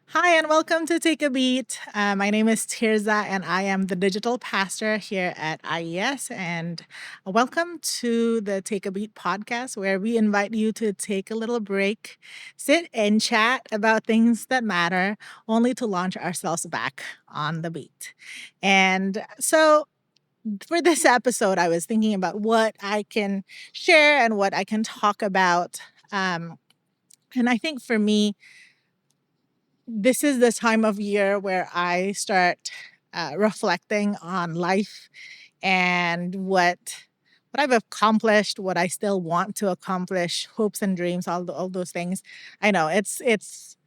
Hi, and welcome to Take a Beat. My name is Tirza, and I am the digital pastor here at IES. And welcome to the Take a Beat podcast, where we invite you to take a little break, sit and chat about things that matter, only to launch ourselves back on the beat. And so, for this episode, I was thinking about what I can share and what I can talk about. And I think for me, this is the time of year where I start reflecting on life and what I've accomplished, what I still want to accomplish, hopes and dreams, all those things. I know it's it's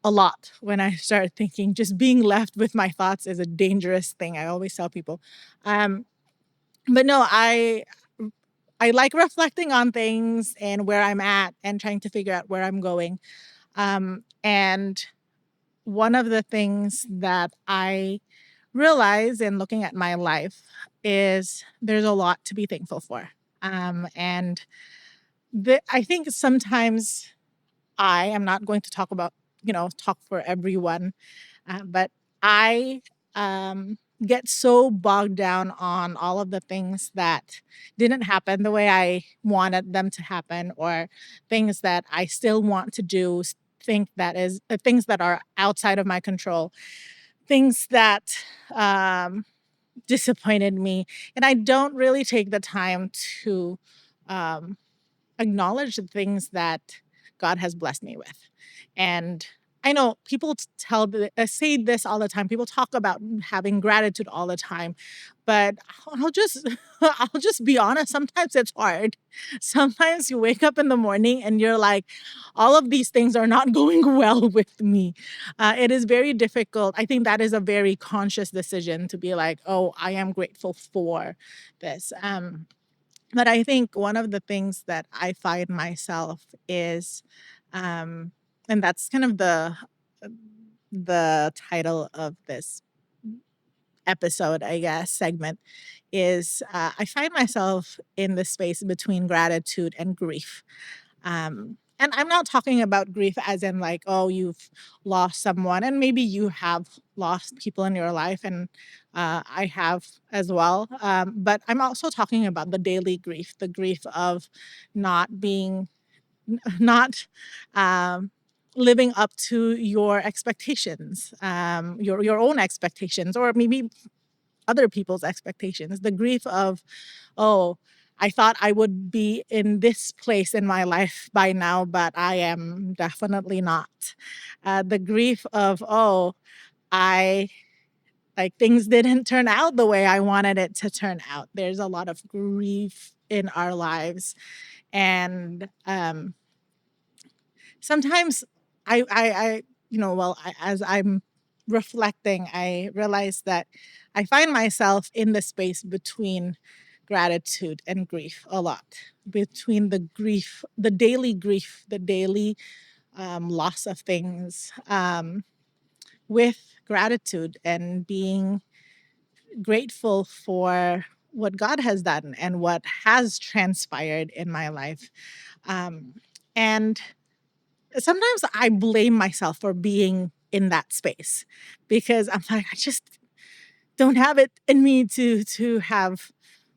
a lot when I start thinking. Just being left with my thoughts is a dangerous thing. I always tell people, um, but no, I like reflecting on things and where I'm at and trying to figure out where I'm going. And one of the things that I realize in looking at my life is there's a lot to be thankful for. And I think sometimes I am not going to talk about, talk for everyone, but I get so bogged down on all of the things that didn't happen the way I wanted them to happen, or things that I still want to do, things that are outside of my control, things that um, disappointed me, and I don't really take the time to um, acknowledge the things that God has blessed me with. And I know people say this all the time. People talk about having gratitude all the time, but I'll just I'll just be honest. Sometimes it's hard. Sometimes you wake up in the morning and you're like, all of these things are not going well with me. It is very difficult. I think that is a very conscious decision to be like, oh, I am grateful for this. But I think one of the things that I find myself is, um, and that's kind of the title of this episode, I guess, segment, is I find myself in the space between gratitude and grief. And I'm not talking about grief as in like, oh, you've lost someone, and maybe you have lost people in your life, and I have as well. But I'm also talking about the daily grief, the grief of not being, not um, living up to your expectations, your own expectations, or maybe other people's expectations. The grief of, oh, I thought I would be in this place in my life by now, but I am definitely not. The grief of, oh, I like things didn't turn out the way I wanted it to turn out. There's a lot of grief in our lives. And sometimes as I'm reflecting, I realize that I find myself in the space between gratitude and grief a lot, between the daily loss of things, with gratitude and being grateful for what God has done and what has transpired in my life. Um, and sometimes I blame myself for being in that space because I'm like, I just don't have it in me to have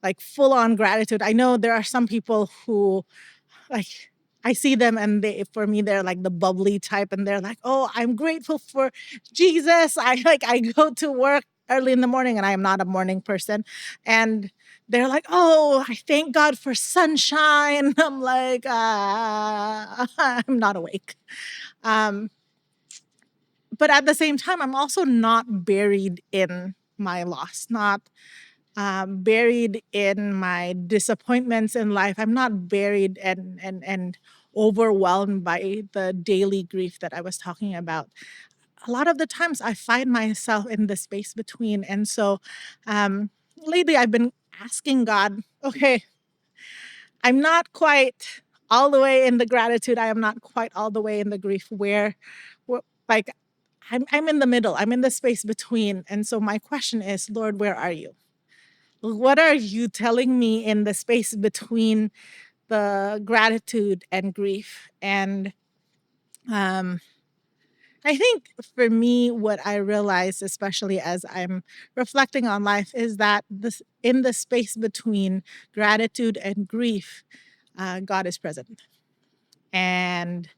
like full on gratitude. I know there are some people who like I see them and for me they're like the bubbly type, and they're like, "Oh, I'm grateful for Jesus." I go to work early in the morning and I am not a morning person, and they're like, "Oh, I thank God for sunshine." I'm like, I'm not awake. Um, but at the same time, I'm also not buried in my loss, not buried in my disappointments in life. I'm not buried and overwhelmed by the daily grief that I was talking about. A lot of the times, I find myself in the space between, and so um, lately I've been asking God, okay, I'm not quite all the way in the gratitude. I am not quite all the way in the grief. Like I'm in the middle. I'm in the space between. And so my question is, Lord, where are you? What are you telling me in the space between the gratitude and grief? And um, I think for me, what I realized, especially as I'm reflecting on life, is that this in the space between gratitude and grief, God is present, and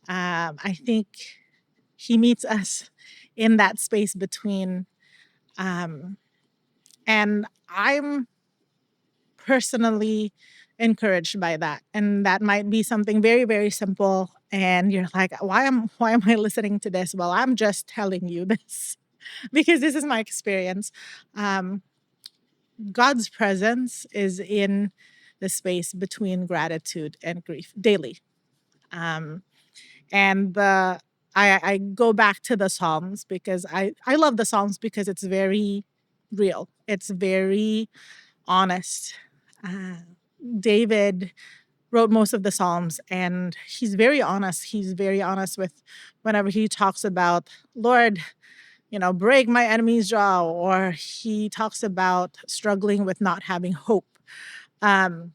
I think He meets us in that space between. Um, and I'm personally encouraged by that, and that might be something very, very simple. And you're like, why am I listening to this? Well, I'm just telling you this because this is my experience. Um, God's presence is in the space between gratitude and grief daily. Um, and I go back to the Psalms because I love the Psalms because it's very real. It's very honest. Uh, David wrote most of the Psalms, and he's very honest. He's very honest with whenever he talks about, Lord, break my enemy's jaw, or he talks about struggling with not having hope. Um,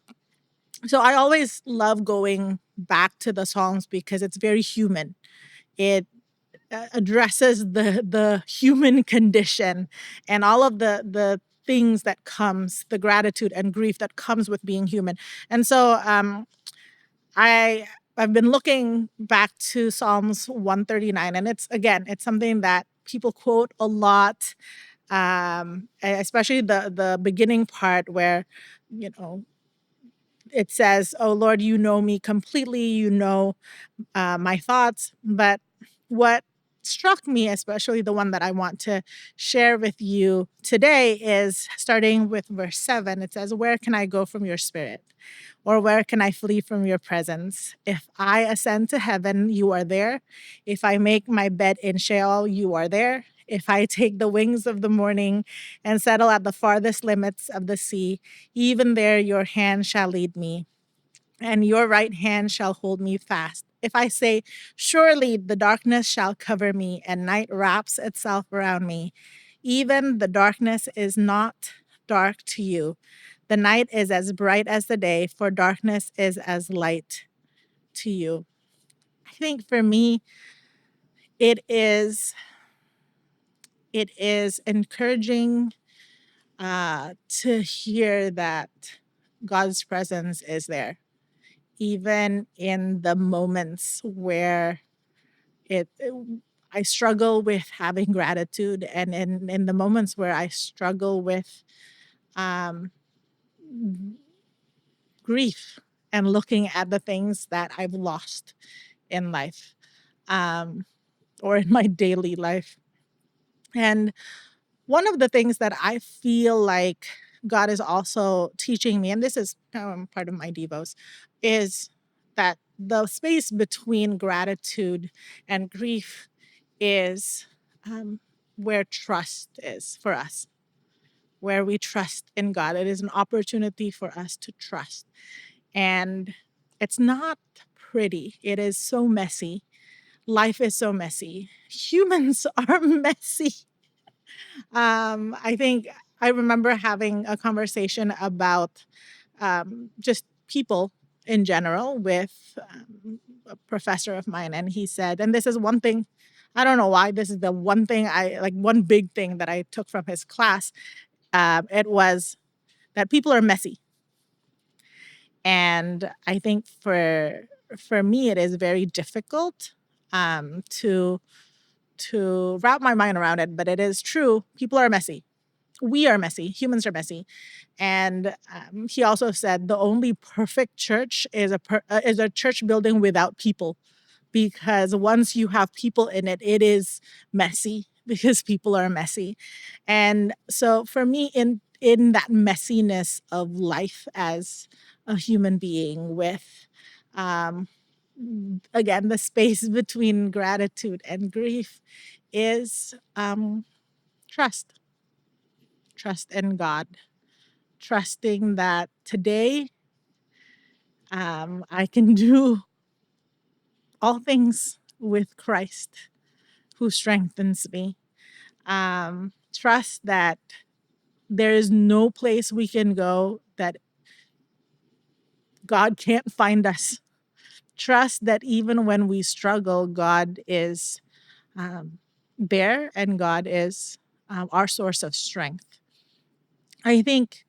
so I always love going back to the Psalms because it's very human. It addresses the human condition and all of the things that comes, the gratitude and grief that comes with being human. And so I I've been looking back to Psalms 139, and it's something that people quote a lot, especially the beginning part where you know it says, "Oh Lord, you know me completely. You know my thoughts." But what struck me, especially the one that I want to share with you today, is starting with verse 7. It says, "Where can I go from your spirit? Or where can I flee from your presence? If I ascend to heaven, you are there. If I make my bed in Sheol, you are there. If I take the wings of the morning and settle at the farthest limits of the sea, even there your hand shall lead me, and your right hand shall hold me fast. If I say, surely the darkness shall cover me, and night wraps itself around me, even the darkness is not dark to you. The night is as bright as the day, for darkness is as light to you." I think for me, it is it is encouraging to hear that God's presence is there, even in the moments where it I struggle with having gratitude, and in the moments where I struggle with um, grief and looking at the things that I've lost in life, um, or in my daily life. And one of the things that I feel like God is also teaching me, and this is part of my devos, is that the space between gratitude and grief is where trust is for us, where we trust in God. It is an opportunity for us to trust. And it's not pretty, it is so messy. Life is so messy. Humans are messy. I think I remember having a conversation about just people in general with a professor of mine, and he said, and this is one thing, I don't know why, this is the one thing one big thing that I took from his class. It was that people are messy, and I think for me, it is very difficult to wrap my mind around it, but it is true. People are messy. We are messy. Humans are messy. And he also said the only perfect church is a church building without people, because once you have people in it, it is messy because people are messy. And so for me, in that messiness of life as a human being, with um, again the space between gratitude and grief, is trust. Trust in God, trusting that today I can do all things with Christ, who strengthens me. Trust that there is no place we can go that God can't find us. Trust that even when we struggle, God is um, there, and God is our source of strength. I think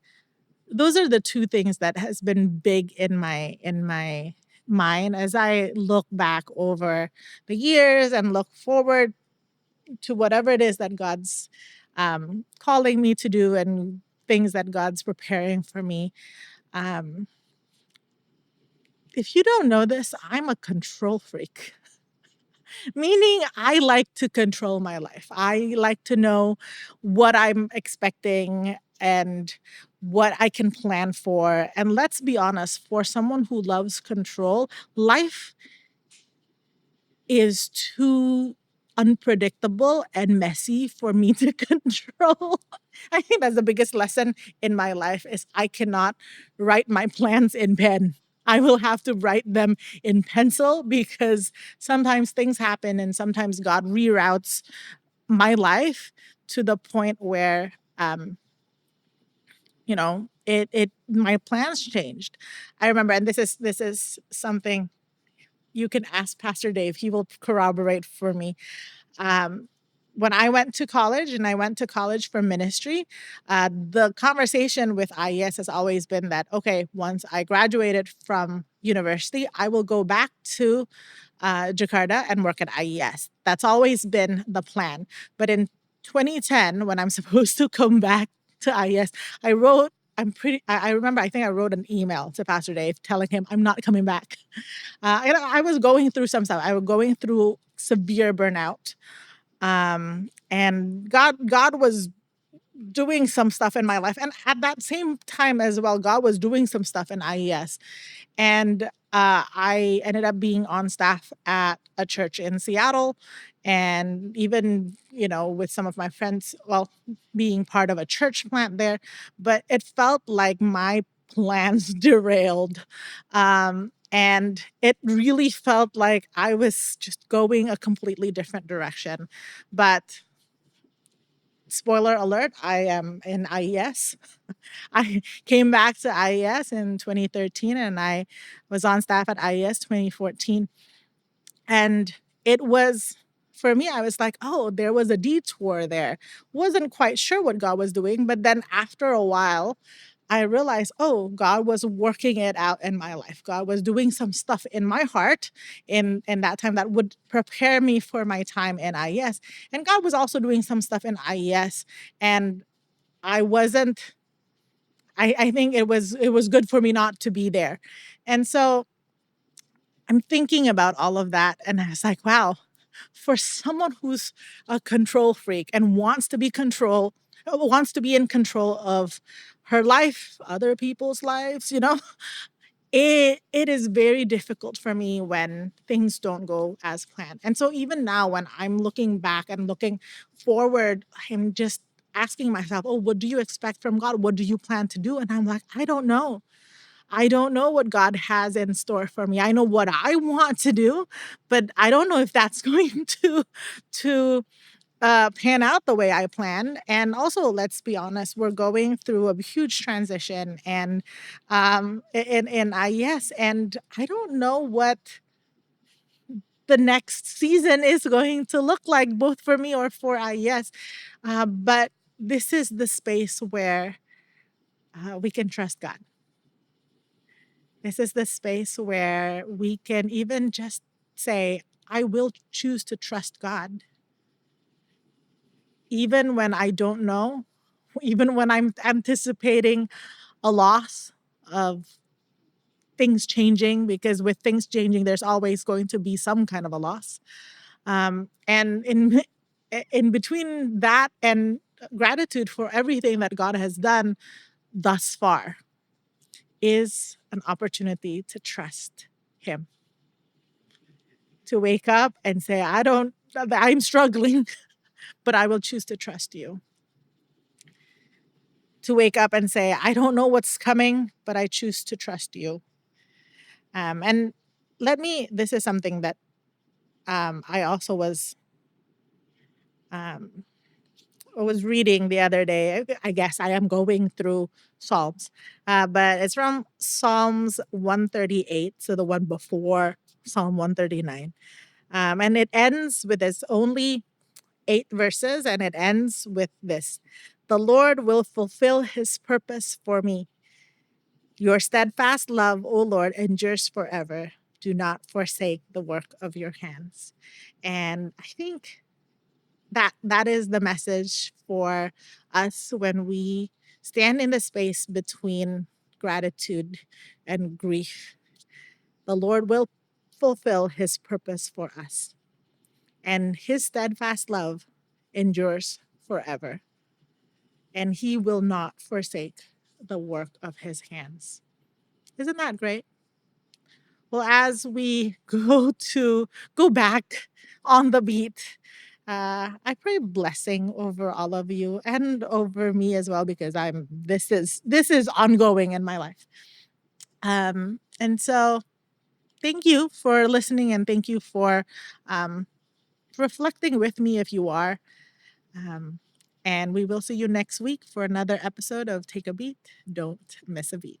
those are the two things that has been big in my mind as I look back over the years and look forward to whatever it is that God's calling me to do and things that God's preparing for me. Um, if you don't know this, I'm a control freak. Meaning, I like to control my life. I like to know what I'm expecting and what I can plan for. And let's be honest, for someone who loves control, life is too unpredictable and messy for me to control. I think that's the biggest lesson in my life is I cannot write my plans in pen. I will have to write them in pencil because sometimes things happen and sometimes God reroutes my life to the point where it my plans changed. I remember, and this is something you can ask Pastor Dave. He will corroborate for me. Um, when I went to college and I went to college for ministry, the conversation with IES has always been that, okay, once I graduated from university, I will go back to Jakarta and work at IES. That's always been the plan. But in 2010, when I'm supposed to come back to IES, I wrote, I remember, I think I wrote an email to Pastor Dave telling him I'm not coming back. I was going through some stuff. I was going through severe burnout. And God was doing some stuff in my life. And at that same time as well, God was doing some stuff in IES. And I ended up being on staff at a church in Seattle. And even, with some of my friends, well, being part of a church plant there. But it felt like my plans derailed. And it really felt like I was just going a completely different direction. But spoiler alert, I am in IES. I came back to IES in 2013 and I was on staff at IES 2014. And it was, for me, I was like, oh, there was a detour there. Wasn't quite sure what God was doing. But then after a while, I realized, oh, God was working it out in my life. God was doing some stuff in my heart in that time that would prepare me for my time in IES. And God was also doing some stuff in IES. And I wasn't I think it was good for me not to be there. And so I'm thinking about all of that and I was like, wow, for someone who's a control freak and wants to be in control of her life, other people's lives, it is very difficult for me when things don't go as planned. And so even now when I'm looking back and looking forward, I'm just asking myself, oh, what do you expect from God? What do you plan to do? And I'm like, I don't know. I don't know what God has in store for me. I know what I want to do, but I don't know if that's going to pan out the way I plan. And also, let's be honest, we're going through a huge transition and in IES, and I don't know what the next season is going to look like, both for me or for IES. But this is the space where we can trust God. This is the space where we can even just say, I will choose to trust God, even when I don't know, even when I'm anticipating a loss of things changing, because with things changing, there's always going to be some kind of a loss. And in between that and gratitude for everything that God has done thus far is an opportunity to trust Him, to wake up and say, I'm struggling, but I will choose to trust you. To wake up and say, I don't know what's coming, but I choose to trust you. And this is something that I also was Um, I was reading the other day. I guess I am going through Psalms, but it's from Psalms 138, so the one before Psalm 139. And it ends with this only 8 verses, and it ends with this: The Lord will fulfill his purpose for me. Your steadfast love, O Lord, endures forever. Do not forsake the work of your hands. And I think that is the message for us when we stand in the space between gratitude and grief. The Lord will fulfill his purpose for us, and his steadfast love endures forever, and he will not forsake the work of his hands. Isn't that great? Well, as we go back on the beat, I pray blessing over all of you and over me as well, because this is ongoing in my life. And so thank you for listening, and thank you for um, reflecting with me if you are. Um, and we will see you next week for another episode of Take a Beat. Don't miss a beat.